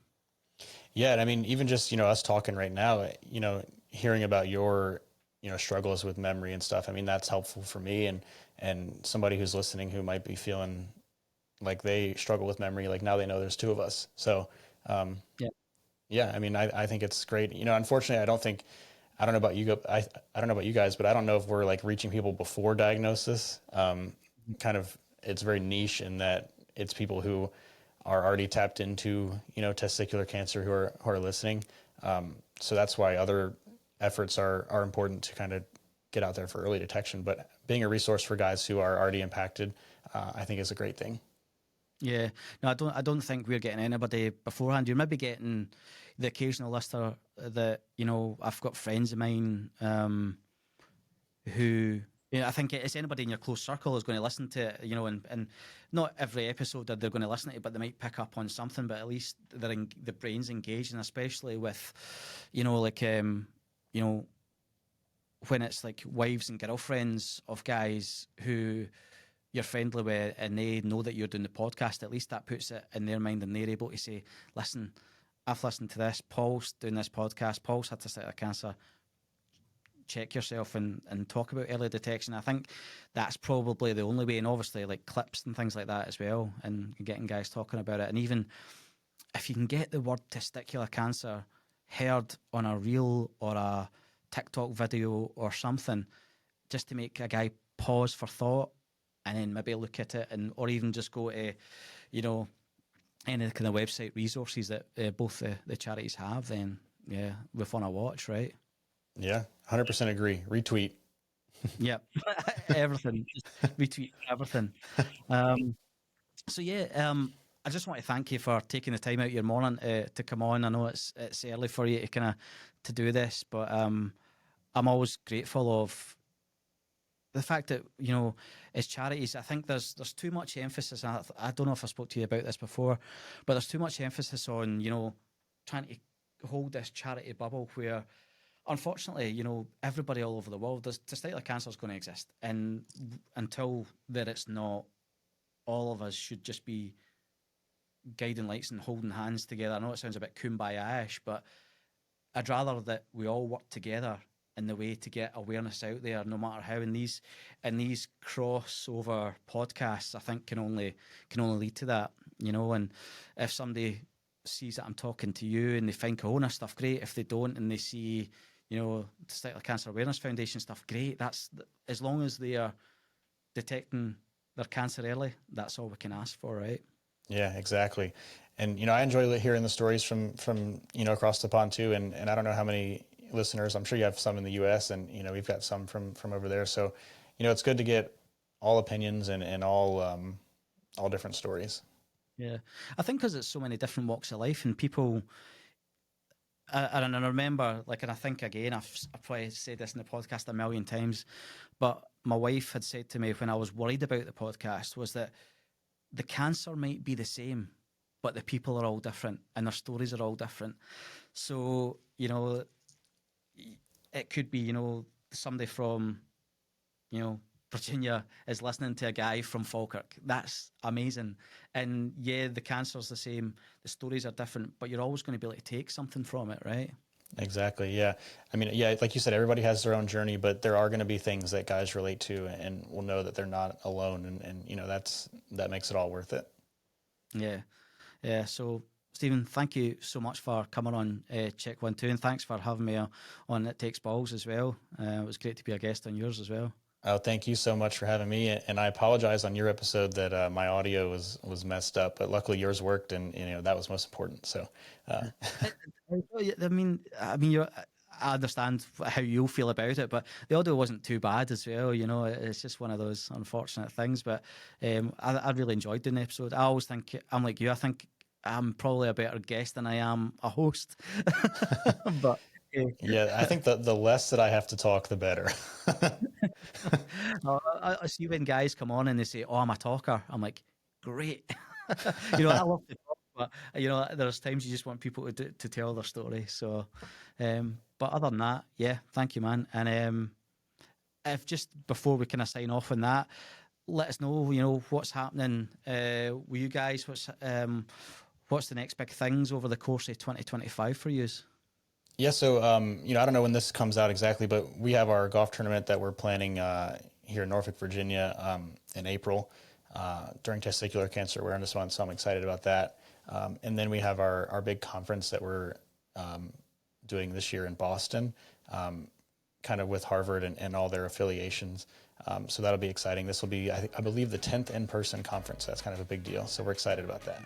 Yeah, and I mean, even just, you know, us talking right now, you know, hearing about your, you know, struggles with memory and stuff, I mean, that's helpful for me, and somebody who's listening who might be feeling like they struggle with memory, like now they know there's two of us. So, yeah, I mean, I think it's great. You know, unfortunately, I don't know about you, I don't know about you guys, but I don't know if we're like reaching people before diagnosis. Kind of, it's very niche in that it's people who are already tapped into, you know, testicular cancer who are listening. So that's why other efforts are important to kind of get out there for early detection. But being a resource for guys who are already impacted, I think is a great thing. Yeah, no, I don't think we're getting anybody beforehand. You're maybe getting the occasional listener that, you know, I've got friends of mine who, you know, I think it's anybody in your close circle is going to listen to it, you know, and not every episode that they're going to listen to it, but they might pick up on something, but at least the brain's engaged, and especially with, you know, like, you know, when it's like wives and girlfriends of guys who you're friendly with and they know that you're doing the podcast, at least that puts it in their mind and they're able to say, listen, I've listened to this, Paul's doing this podcast, Paul's had testicular cancer, check yourself and talk about early detection. I think that's probably the only way, and obviously like clips and things like that as well, and getting guys talking about it. And even if you can get the word testicular cancer heard on a reel or a TikTok video or something, just to make a guy pause for thought and then maybe look at it, and or even just go to, you know, any kind of website resources that both the charities have, then yeah, we've won a watch, right? Yeah, 100% agree. Retweet. Yeah, everything. Just retweet everything. So yeah, I just want to thank you for taking the time out of your morning to come on. I know it's early for you to kind of to do this, but I'm always grateful of the fact that, you know, as charities, I think there's too much emphasis. I don't know if I spoke to you about this before, but there's too much emphasis on, you know, trying to hold this charity bubble where, unfortunately, you know, everybody all over the world, testicular cancer is going to exist, and until that it's not, all of us should just be guiding lights and holding hands together. I know it sounds a bit kumbaya-ish, but I'd rather that we all work together in the way to get awareness out there, no matter how. And these crossover podcasts, I think, can only lead to that, you know. And if somebody sees that I'm talking to you and they find Cahonas stuff, great. If they don't and they see, you know, Testicular Cancer Awareness Foundation stuff, great. That's as long as they are detecting their cancer early, that's all we can ask for, right? Yeah, exactly. And, I enjoy hearing the stories from, across the pond too. And I don't know how many listeners, I'm sure you have some in the US, and, we've got some from over there. So, it's good to get all opinions and all different stories. Yeah. I think because it's so many different walks of life, and people, and I remember, like, and I think again, I've probably said this in the podcast a million times, but my wife had said to me when I was worried about the podcast was that the cancer might be the same, but the people are all different and their stories are all different. So, it could be, somebody from, Virginia is listening to a guy from Falkirk. That's amazing. And yeah, the cancer's the same, the stories are different, but you're always going to be able to take something from it, right? Exactly. Yeah. I mean, yeah, like you said, everybody has their own journey, but there are going to be things that guys relate to and will know that they're not alone. And that makes it all worth it. Yeah. Yeah. So, Stephen, thank you so much for coming on Check 1 2, and thanks for having me on It Takes Balls as well. It was great to be a guest on yours as well. Oh, thank you so much for having me. And I apologize on your episode that my audio was messed up, but luckily yours worked, and that was most important. So, I mean, I understand how you feel about it, but the audio wasn't too bad as well. It's just one of those unfortunate things. But I really enjoyed doing the episode. I always think I'm like you. I think I'm probably a better guest than I am a host. But yeah, I think the less that I have to talk, the better. I see when guys come on and they say, "Oh, I'm a talker." I'm like, "Great." I love to talk, but there's times you just want people to tell their story. So, but other than that, yeah, thank you, man. And if just before we kind of sign off on that, let us know, what's happening with you guys. What's the next big things over the course of 2025 for you? Yeah, so I don't know when this comes out exactly, but we have our golf tournament that we're planning here in Norfolk, Virginia, in April during Testicular Cancer Awareness Month. So I'm excited about that. And then we have our big conference that we're doing this year in Boston, kind of with Harvard and all their affiliations. So that'll be exciting. This will be, I believe, the 10th in-person conference. That's kind of a big deal. So we're excited about that.